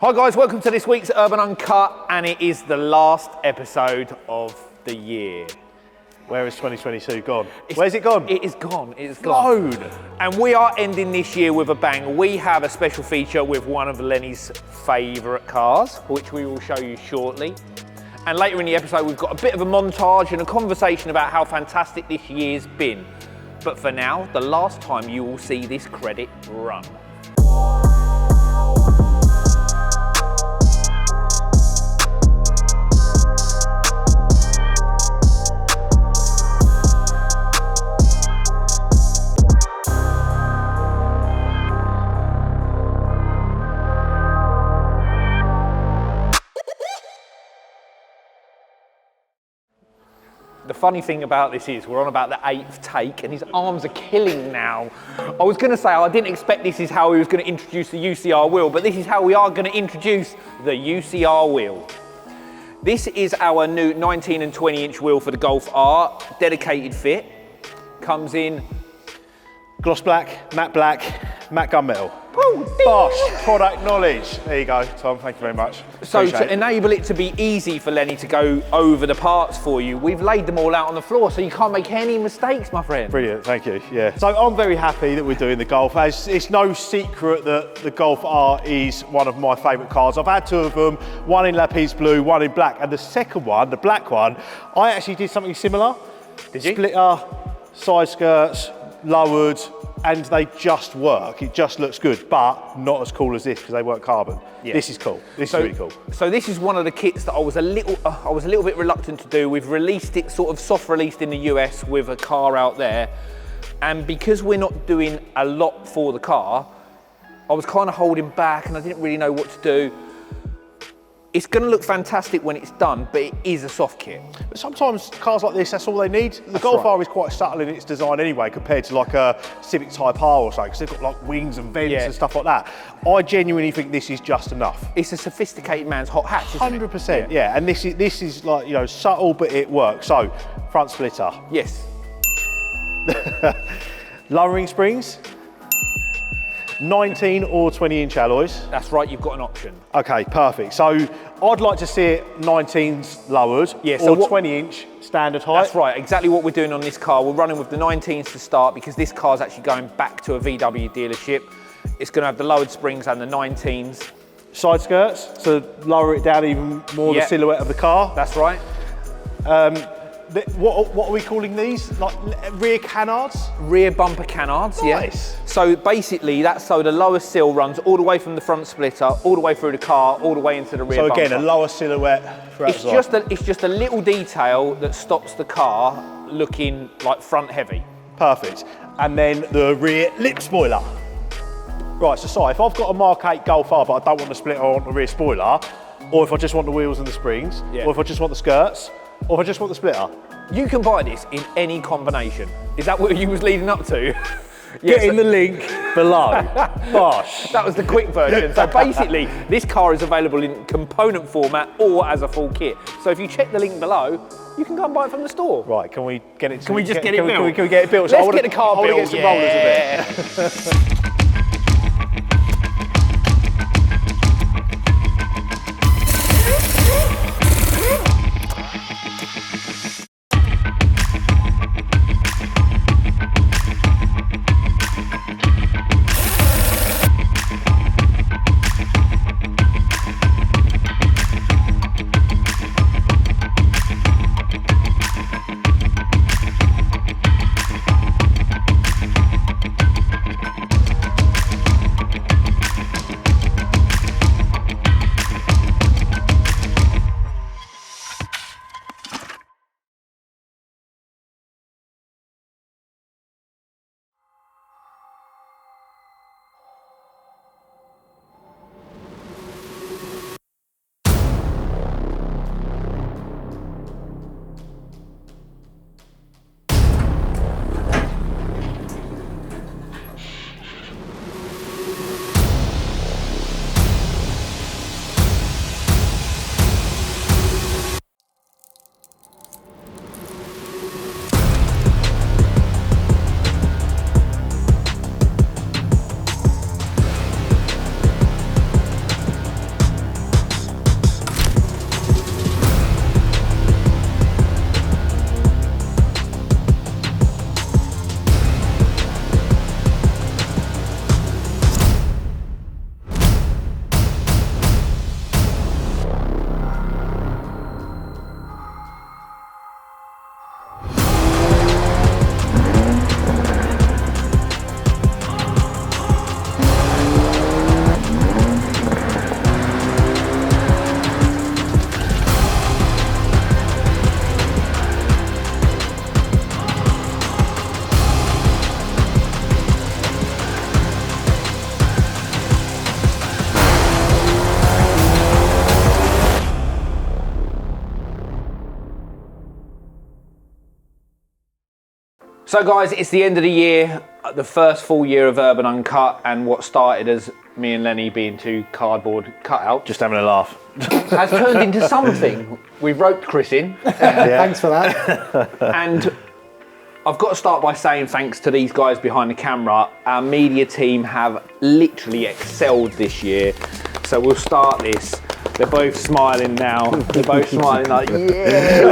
Hi guys, welcome to this week's Urban Uncut, and it is the last episode of the year. Where is 2022 gone? Where's it gone? It is gone, it is gone. And we are ending this year with a bang. We have a special feature with one of Lenny's favourite cars, which we will show you shortly. And later in the episode, we've got a bit of a montage and a conversation about how fantastic this year's been. But for now, the last time you will see this credit run. The funny thing about this is we're on about the 8th take and his arms are killing now. I was going to say I didn't expect this is how he was going to introduce the UCR wheel, but this is how we are going to introduce the UCR wheel. This is our new 19 and 20 inch wheel for the Golf R, dedicated fit. Comes in gloss black, matte gunmetal. Bosh, product knowledge. There you go, Tom, thank you very much. So to enable it to be easy for Lenny to go over the parts for you, we've laid them all out on the floor so you can't make any mistakes, my friend. Brilliant, thank you, yeah. So I'm very happy that we're doing the Golf. It's no secret that the Golf R is one of my favourite cars. I've had two of them, one in lapis blue, one in black, and the second one, the black one, I actually did something similar. Did you? Splitter, side skirts, lowered, and they just work. It just looks good, but not as cool as this because they weren't carbon. Yeah. This is cool. This is really cool. So this is one of the kits that I was a little bit reluctant to do. We've released it sort of soft released in the US with a car out there, and because we're not doing a lot for the car, I was kind of holding back and I didn't really know what to do. It's going to look fantastic when it's done, but it is a soft kit. But sometimes cars like this, that's all they need. The Golf R is quite subtle in its design anyway, compared to like a Civic Type R or something, because they've got like wings and vents and stuff like that. I genuinely think this is just enough. It's a sophisticated man's hot hatch, isn't 100%, yeah. And this is like, you know, subtle, but it works. So, front splitter. Yes. Lowering springs. 19 or 20 inch alloys. That's right, you've got an option. Okay, perfect. So I'd like to see it 19s lowered, or 20 inch standard height. That's right, exactly what we're doing on this car. We're running with the 19s to start because this car's actually going back to a VW dealership. It's going to have the lowered springs and the 19s. Side skirts, to lower it down even more, the silhouette of the car. That's right. What are we calling these? Like rear canards? Rear bumper canards, nice. Yeah. So basically that's so the lower sill runs all the way from the front splitter, all the way through the car, all the way into the rear bumper. So again, a lower silhouette throughout the car. It's just a little detail that stops the car looking like front heavy. Perfect. And then the rear lip spoiler. Right, so if I've got a Mk8 Golf R, but I don't want the splitter, I want the rear spoiler, or if I just want the wheels and the springs, or if I just want the skirts, or if I just want the splitter. You can buy this in any combination. Is that what you was leading up to? Get in the link below. Bosh. That was the quick version. So basically, this car is available in component format or as a full kit. So if you check the link below, you can go and buy it from the store. Right, can we get it? Can we just get it built? Can we get it built? Let's get the car built. I want to get some rollers a bit. So guys, it's the end of the year, the first full year of Urban Uncut, and what started as me and Lenny being two cardboard cutouts Just having a laugh. has turned into something. We've roped Chris in. Thanks for that. And I've got to start by saying thanks to these guys behind the camera. Our media team have literally excelled this year. So we'll start this. They're both smiling now. They're both smiling like, yeah,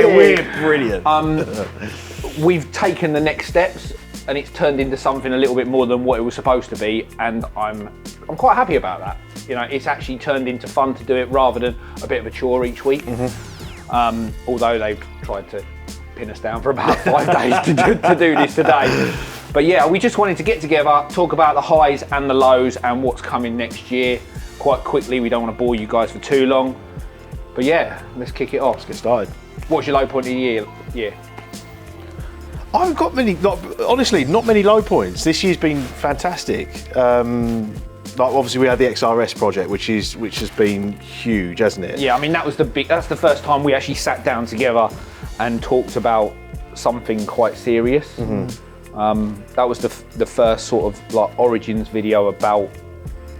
we're brilliant. We've taken the next steps and it's turned into something a little bit more than what it was supposed to be, and I'm quite happy about that. You know, it's actually turned into fun to do it rather than a bit of a chore each week. Although they've tried to pin us down for about 5 days to do this today. But yeah, we just wanted to get together, talk about the highs and the lows and what's coming next year quite quickly. We don't want to bore you guys for too long. But yeah, let's kick it off. Let's get started. What's your low point of the year? Yeah. I haven't got many, honestly, not many low points. This year's been fantastic. Like obviously we had the XRS project, which has been huge, hasn't it? Yeah, I mean that's the first time we actually sat down together and talked about something quite serious. That was the first sort of like origins video about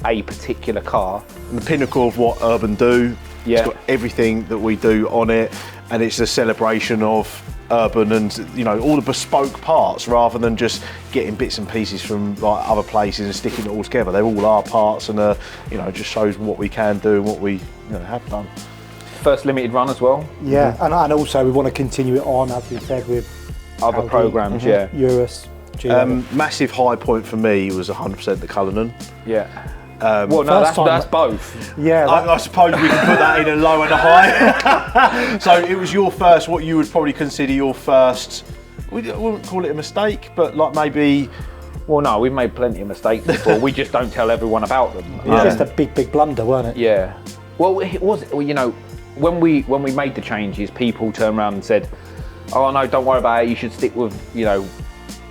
a particular car. And the pinnacle of what Urban do. Yeah. It's got everything that we do on it, and it's a celebration of Urban and, you know, all the bespoke parts rather than just getting bits and pieces from like other places and sticking it all together. They're all our parts, and you know, just shows what we can do and what we have done. First limited run as well. Yeah, and also we want to continue it on, as we said, with Other programs, yeah. Urus. Massive high point for me was 100% the Cullinan. Yeah. Well, no, that's both. Yeah. I suppose we can put that in a low and a high. So it was your first, what you would probably consider your first, we wouldn't call it a mistake, but like maybe... Well, no, we've made plenty of mistakes before. We just don't tell everyone about them. It was just a big blunder, weren't it? Yeah. Well, it was, you know, when we made the changes, people turned around and said, oh, no, don't worry about it, you should stick with, you know,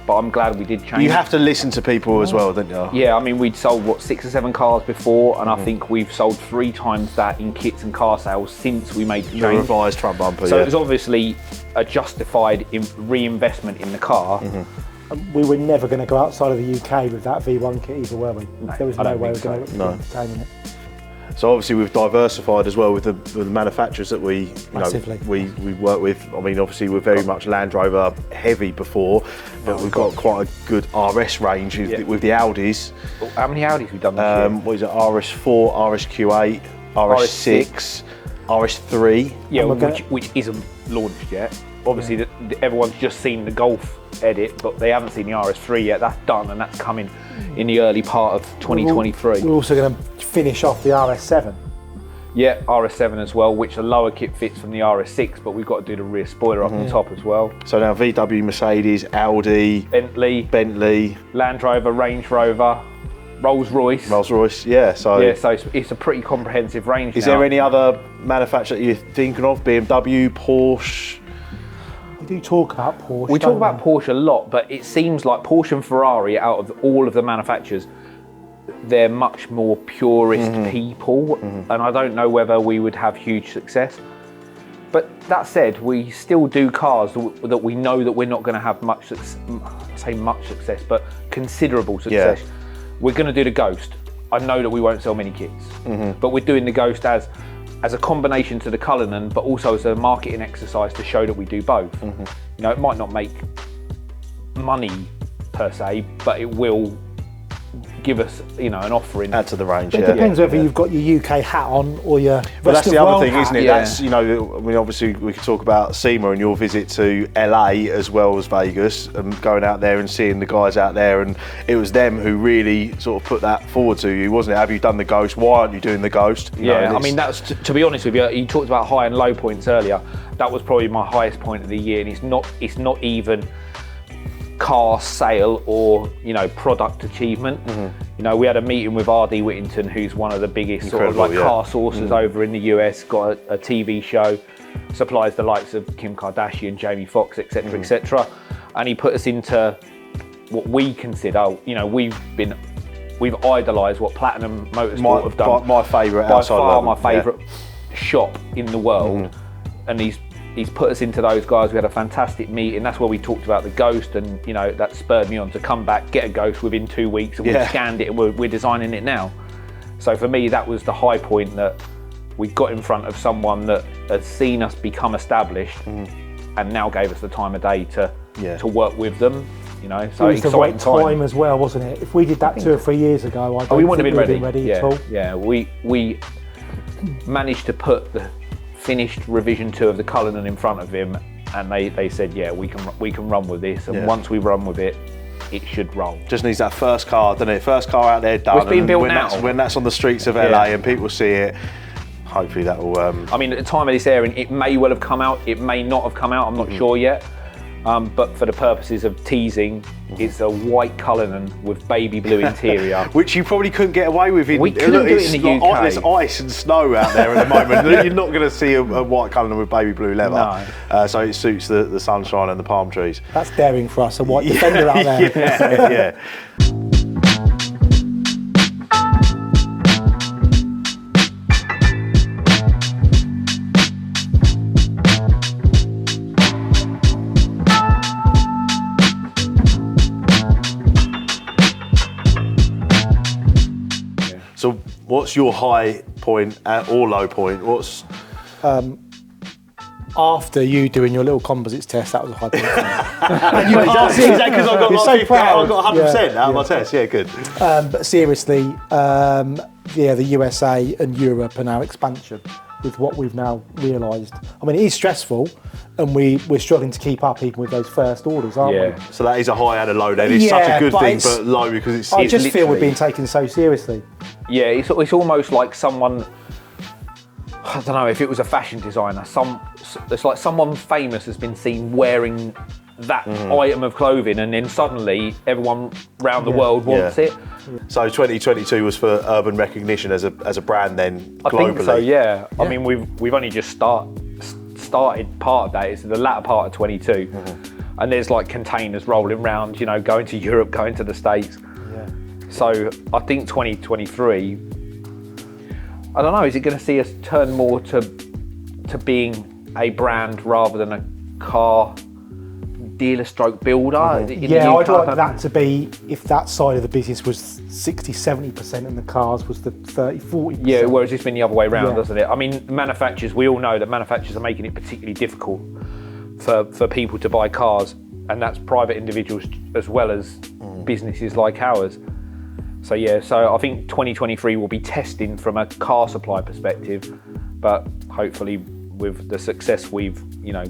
but I'm glad we did change. You have to listen to people as well, don't you? Yeah, I mean, we'd sold, what, 6 or 7 cars before, and I think we've sold 3 times that in kits and car sales since we made the change. The revised front bumper, So it was obviously a justified reinvestment in the car. We were never going to go outside of the UK with that V1 kit either, were we? No, there was I no don't way we think were going to No. obtain it. So obviously we've diversified as well with the manufacturers that we we work with. I mean, obviously we're very much Land Rover heavy before, but we've got quite a good RS range with the Audis. How many Audis we've done this year? What is it? RS4, RSQ8, RS6, RS3. Yeah, which isn't launched yet. Obviously, everyone's just seen the Golf edit, but they haven't seen the RS3 yet. That's done, and that's coming in the early part of 2023. We're also going to finish off the RS7. Yeah, RS7 as well, which a lower kit fits from the RS6, but we've got to do the rear spoiler up the top as well. So now VW, Mercedes, Audi, Bentley, Land Rover, Range Rover, Rolls-Royce. Rolls-Royce, yeah. So it's a pretty comprehensive range. Is there any other manufacturer that you're thinking of? BMW, Porsche? We do talk about Porsche. We talk about Porsche a lot, but it seems like Porsche and Ferrari, out of all of the manufacturers, they're much more purist people, and I don't know whether we would have huge success. But that said, we still do cars that we know that we're not going to have much success, but considerable success. Yeah. We're going to do the Ghost. I know that we won't sell many kits, but we're doing the Ghost as a combination to the Cullinan, but also as a marketing exercise to show that we do both. You know, it might not make money per se, but it will give us, you know, an offering. Add to the range. It depends whether you've got your UK hat on or your But that's the other thing, isn't it? Yeah. That's, you know, I mean, obviously we could talk about SEMA and your visit to LA as well as Vegas, and going out there and seeing the guys out there, and it was them who really sort of put that forward to you, wasn't it? Have you done the Ghost? Why aren't you doing the Ghost? You know, I mean, that's to be honest with you. You talked about high and low points earlier. That was probably my highest point of the year, and it's not even car sale or, you know, product achievement. You know, we had a meeting with R.D. Whittington, who's one of the biggest sort of like car sources over in the US, got a TV show, supplies the likes of Kim Kardashian, Jamie Foxx, etc., etc. And he put us into what we consider, you know, we've idolised what Platinum Motorsport have done. My favourite by outside far level. my favourite shop in the world, and he's he's put us into those guys. We had a fantastic meeting. That's where we talked about the Ghost, and you know that spurred me on to come back, get a Ghost within 2 weeks, and we've scanned it and we're designing it now. So for me, that was the high point, that we got in front of someone that had seen us become established, and now gave us the time of day to work with them. You know, so it was the right time as well, wasn't it? If we did that 2 or 3 years ago, I don't we wouldn't think have we'd been ready at all. Yeah, we managed to put the finished revision 2 of the Cullinan in front of him, and they said, yeah, we can run with this, and once we run with it, it should roll. Just needs that first car, doesn't it? First car out there done. Well, it's being built now. When that's on the streets of LA and people see it, hopefully that will. I mean, at the time of this airing, it may well have come out, it may not have come out, I'm not sure yet. But for the purposes of teasing, it's a white Cullinan with baby blue interior. Which you probably couldn't get away with in. We couldn't do it in the UK. There's ice and snow out there at the moment. You're not going to see a white Cullinan with baby blue leather. No. So it suits the sunshine and the palm trees. That's daring for us, a white Defender out there. Yeah. So what's your high point or low point? What's After you doing your little composites test, that was a high point. you passed it because I got You're so proud. I got 100% out of my test. Yeah, good. But seriously, the USA and Europe and our expansion with what we've now realised. I mean, it is stressful, and we're struggling to keep up even with those first orders, aren't we? So that is a high and a low then. It's such a good thing, but low because it's. I just feel we're being taken so seriously. Yeah, it's almost like someone, I don't know, if it was a fashion designer, it's like someone famous has been seen wearing that item of clothing, and then suddenly everyone around the world wants it. So 2022 was for urban recognition as a brand then globally. I think so, yeah. I mean, we've only just started part of that. It's the latter part of 22, and there's like containers rolling around, you know, going to Europe, going to the States. Yeah. So I think 2023, I don't know, is it going to see us turn more to being a brand rather than a car dealer stroke builder? Yeah, I'd like that to be, if that side of the business was 60-70% and the cars was the 30-40%. Yeah, whereas it's been the other way around, doesn't it? I mean, manufacturers, we all know that manufacturers are making it particularly difficult for people to buy cars, and that's private individuals as well as businesses like ours. So yeah, so I think 2023 will be testing from a car supply perspective, but hopefully with the success we've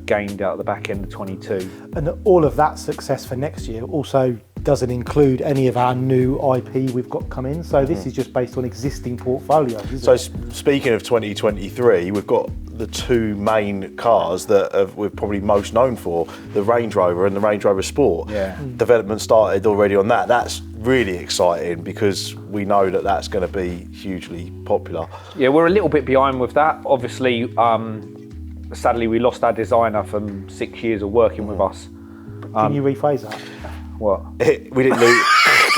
gained out of the back end of 22. And all of that success for next year also doesn't include any of our new IP we've got coming. So this is just based on existing portfolios, isn't it? Speaking of 2023, we've got the 2 main cars that we're probably most known for, the Range Rover and the Range Rover Sport. Yeah. Development started already on that. That's really exciting because we know that that's going to be hugely popular. Yeah, we're a little bit behind with that. Obviously, sadly, we lost our designer from 6 years of working with us. Can you rephrase that? What? We didn't lose.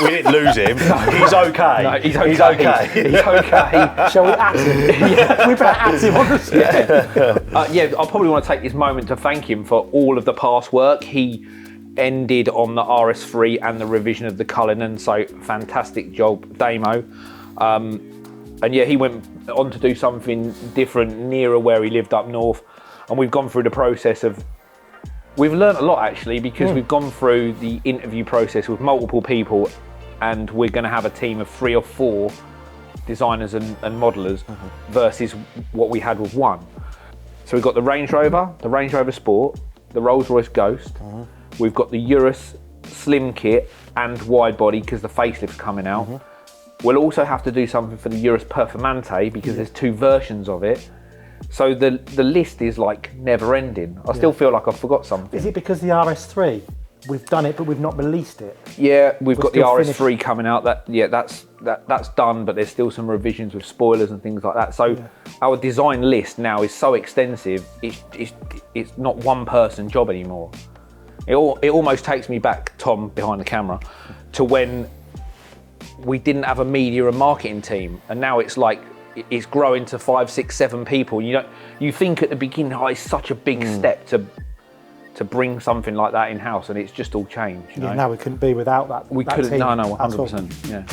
We didn't lose him. He's okay. No, he's okay. He's okay. Shall we at him? Yeah. We better at him on the set. Yeah, I probably want to take this moment to thank him for all of the past work. He ended on the RS3 and the revision of the Cullinan, so fantastic job, Damo. And yeah, he went on to do something different nearer where he lived up north. And we've gone through the process of, we've learned a lot actually, because we've gone through the interview process with multiple people, and we're going to have a team of 3 or 4 designers and modelers versus what we had with 1. So we've got the Range Rover, the Range Rover Sport, the Rolls-Royce Ghost, we've got the Urus Slim Kit and wide body because the facelift's coming out. We'll also have to do something for the Urus Performante because there's 2 versions of it. So the list is like never ending. I still feel like I forgot something. Is it because the RS3, we've done it but we've not released it? Yeah, we've got the RS3 coming out. That's done, but there's still some revisions with spoilers and things like that. So our design list now is so extensive. It's not one person job anymore. It almost takes me back, Tom, behind the camera, to when we didn't have a media and marketing team, and now it's like it's growing to 5, 6, 7 people. You think at the beginning, oh, it's such a big step to bring something like that in house, and it's just all changed. Yeah, no, we couldn't be without that. We that couldn't. team No, at all. 100%. Yeah.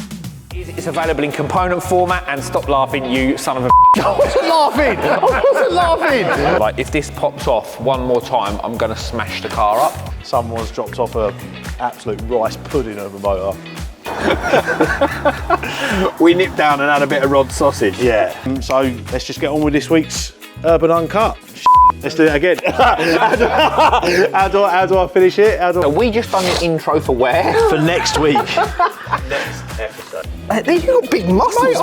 It's available in component format, and stop laughing, you son of a. I wasn't laughing. Like, if this pops off one more time, I'm gonna smash the car up. Someone's dropped off a absolute rice pudding of a motor. We nipped down and had a bit of Rod sausage. Yeah. So let's just get on with this week's Urban Uncut. Let's do it again. How do I finish it? So we just done the intro for where? For next week. Next episode. You got big muscles.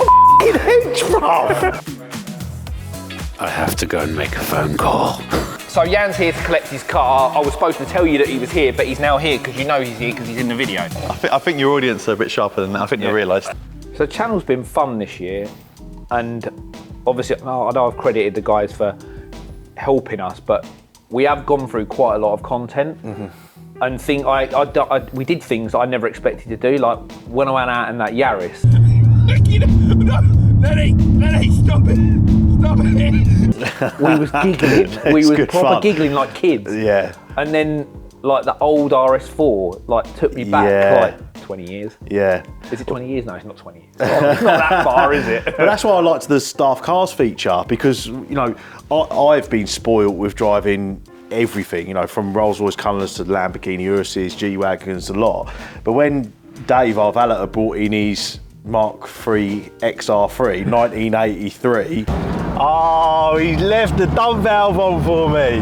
I have to go and make a phone call. So Jan's here to collect his car. I was supposed to tell you that he was here, but he's now here because you know he's here because he's in the video. I think your audience are a bit sharper than that. I think they realised. So the channel's been fun this year, and obviously I know I've credited the guys for helping us, but we have gone through quite a lot of content, and we did things I never expected to do, like when I went out in that Yaris. Lenny, stop it! We was giggling. We was good proper fun. giggling like kids. Yeah. And then like the old RS4 like took me back like 20 years. Yeah. Is it 20 years? No, it's not 20 years. It's not that far, is it? But that's why I liked the staff cars feature, because, you know, I've been spoilt with driving everything, you know, from Rolls-Royce colours to Lamborghini Urus, G-Wagons, a lot. But when Dave, our valet, brought in his Mark III XR3, 1983, oh, he left the dump valve on for me.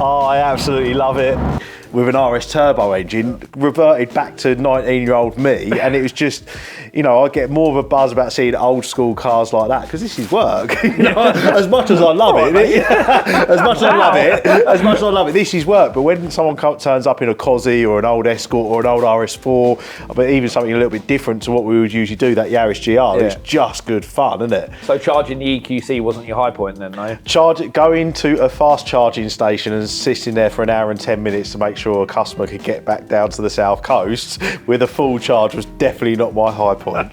Oh, I absolutely love it. With an RS turbo engine, reverted back to 19-year-old me, and it was just, you know, I get more of a buzz about seeing old school cars like that, because this is work. You know, as much as I love it, as much as I love it, this is work. But when someone turns up in a Cosy or an old Escort or an old RS4, but even something a little bit different to what we would usually do, that Yaris GR, it's just good fun, isn't it? So charging the EQC wasn't your high point then, no? Going to a fast charging station and sitting there for an hour and 10 minutes to make sure a customer could get back down to the south coast with a full charge was definitely not my high point.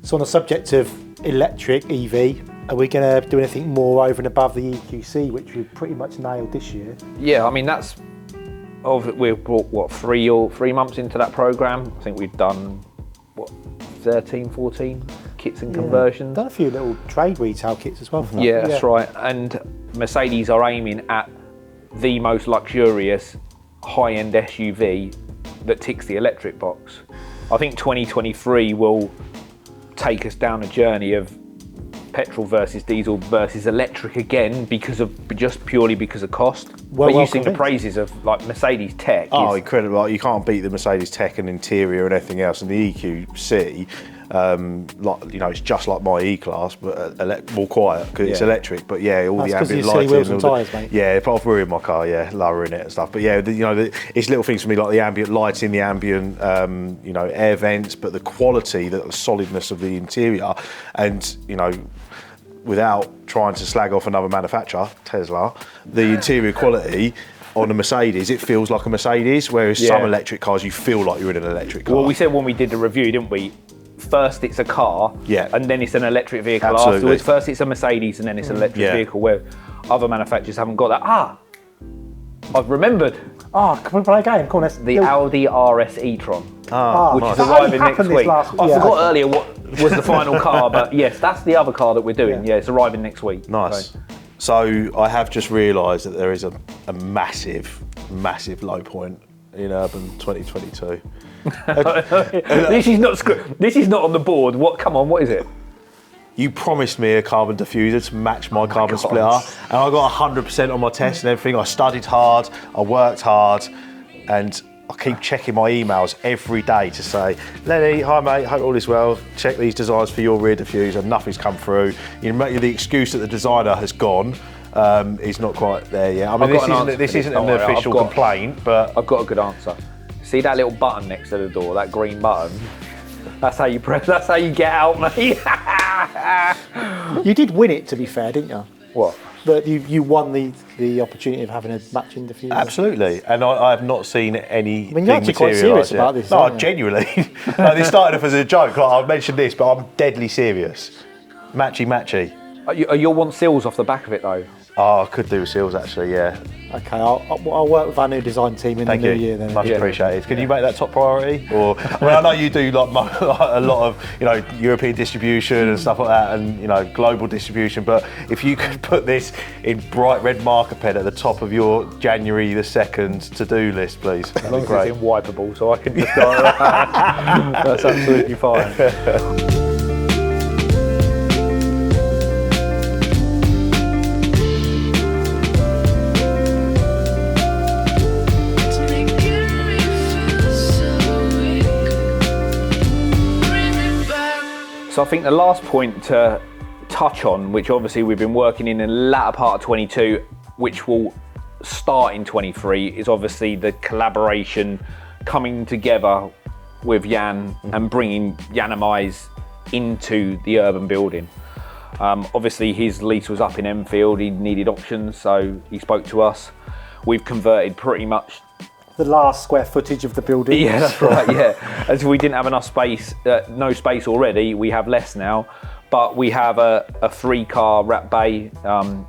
So on the subject of electric EV, are we going to do anything more over and above the EQC, which we've pretty much nailed this year? Yeah, I mean we've brought what 3 months into that program. I think we've done what 13, 14 kits and conversions. Done a few little trade retail kits as well. Yeah, that's right. And Mercedes are aiming at the most luxurious high-end SUV that ticks the electric box. I think 2023 will take us down a journey of petrol versus diesel versus electric again, purely because of cost. Well, but you've seen the praises of like Mercedes tech. Oh, incredible! You can't beat the Mercedes tech and interior and everything else. And the EQC, like, you know, it's just like my E-Class, but more quiet because it's electric. But yeah, all that's the ambient you lighting, wheels and tyres, mate. Yeah, but we're in my car, lowering it and stuff. But yeah, it's little things for me like the ambient lighting, the ambient, you know, air vents, but the quality, the solidness of the interior, and you know, without trying to slag off another manufacturer, Tesla, the interior quality on a Mercedes, it feels like a Mercedes, whereas some electric cars, you feel like you're in an electric car. Well, we said when we did the review, didn't we? First it's a car, and then it's an electric vehicle afterwards. First it's a Mercedes, and then it's an electric vehicle, where other manufacturers haven't got that. I've remembered. Can we play a game? Come on, let's The Audi RS e-tron, which nice. is arriving next week. I Yeah, forgot earlier what was the final car, but yes, that's the other car that we're doing. Yeah, it's arriving next week. Nice. So I have just realised that there is a massive, massive low point in Urban 2022. This is not on the board. Come on, what is it? You promised me a carbon diffuser to match my carbon splitter, and I got 100% on my test and everything. I studied hard, I worked hard, and I keep checking my emails every day to say, Lenny, hi mate, hope all is well. Check these designs for your rear diffuser. Nothing's come through. You know, the excuse that the designer has gone is not quite there yet. I mean, this isn't an official complaint, but I've got a good answer. See that little button next to the door, that green button? That's how you press. That's how you get out, mate. You did win it, to be fair, didn't you? What? that you won the opportunity of having a matching diffuser? Absolutely, and I have not seen any. I mean, you're actually quite serious about this. No, aren't you? genuinely. No, this started off as a joke. Like, I mentioned this, but I'm deadly serious. Matchy. You'll want seals off the back of it though. Oh, I could do with seals actually. Yeah. Okay, I'll work with our new design team in Thank the you. new year then. Much appreciated. Can you make that top priority? Or I mean, I know you do like a lot of European distribution and stuff like that, and global distribution. But if you could put this in bright red marker pen at the top of your January the 2nd to-do list, please. As long as it's in wipeable, so I can just go. That's absolutely fine. So I think the last point to touch on, which obviously we've been working in the latter part of 22, which will start in 23, is obviously the collaboration coming together with Jan and bringing Yanamize into the urban building. Obviously his lease was up in Enfield, he needed options, so he spoke to us. We've converted pretty much the last square footage of the building. Yeah, that's right, yeah. As we didn't have enough space, no space already, we have less now. But we have a 3-car wrap bay.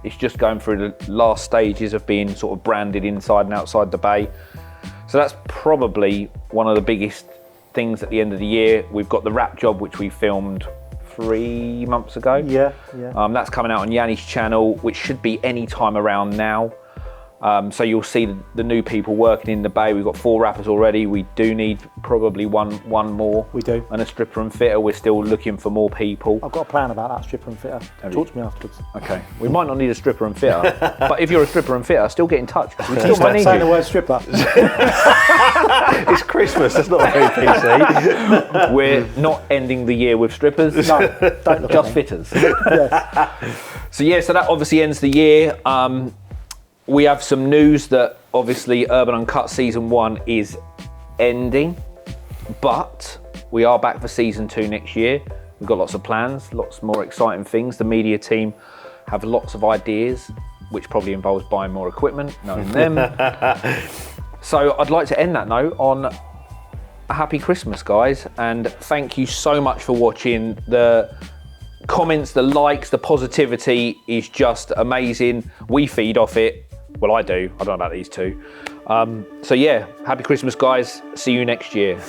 It's just going through the last stages of being sort of branded inside and outside the bay. So that's probably one of the biggest things at the end of the year. We've got the wrap job, which we filmed 3 months ago. Yeah. That's coming out on Yanni's channel, which should be any time around now. So you'll see the new people working in the bay. We've got 4 wrappers already. We do need probably one more. We do. And a stripper and fitter. We're still looking for more people. I've got a plan about that stripper and fitter. Talk to me afterwards. Okay. We might not need a stripper and fitter, but if you're a stripper and fitter, still get in touch. We still might Stop need saying you. the word stripper. It's Christmas. That's not very PC. We're not ending the year with strippers. No, don't look Just at me. fitters. Yes. So that obviously ends the year. We have some news that obviously Urban Uncut Season 1 is ending, but we are back for Season 2 next year. We've got lots of plans, lots more exciting things. The media team have lots of ideas, which probably involves buying more equipment, knowing them. So I'd like to end that note on a happy Christmas, guys, and thank you so much for watching. The comments, the likes, the positivity is just amazing. We feed off it. Well, I do. I don't know about these two. So yeah, happy Christmas, guys. See you next year.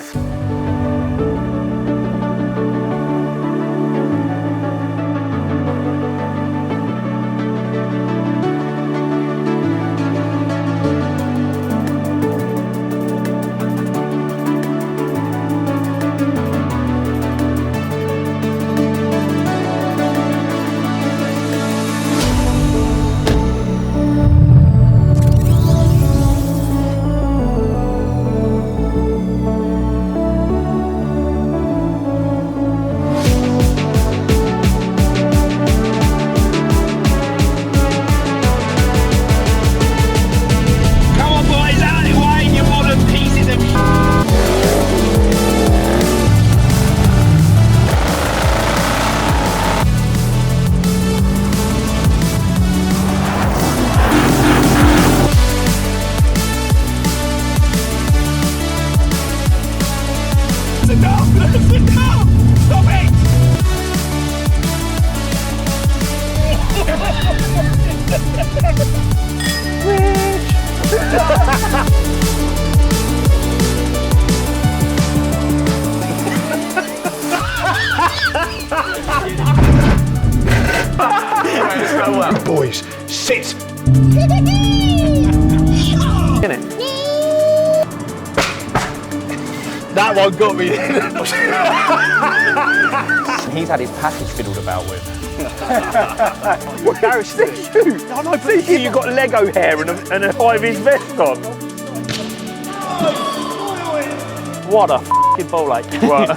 Boys, sit. That one got me. He's had his package fiddled about with. What, Gareth, see you? No, no, see you got Lego hair and a high-vis vest on. What a f***ing ball ache. Right.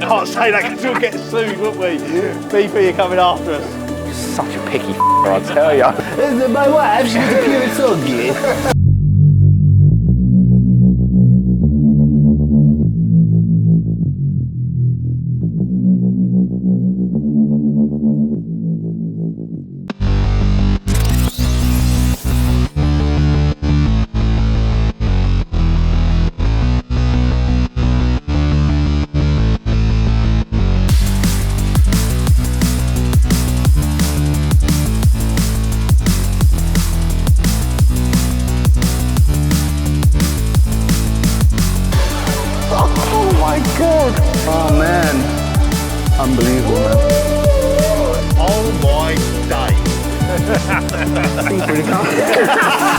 Can't say that because we'll get sued, won't we? BP are coming after us. Such a picky I tell ya. My wife, she's a pure soggy. Unbelievable, man. Oh my day. Seems pretty calm.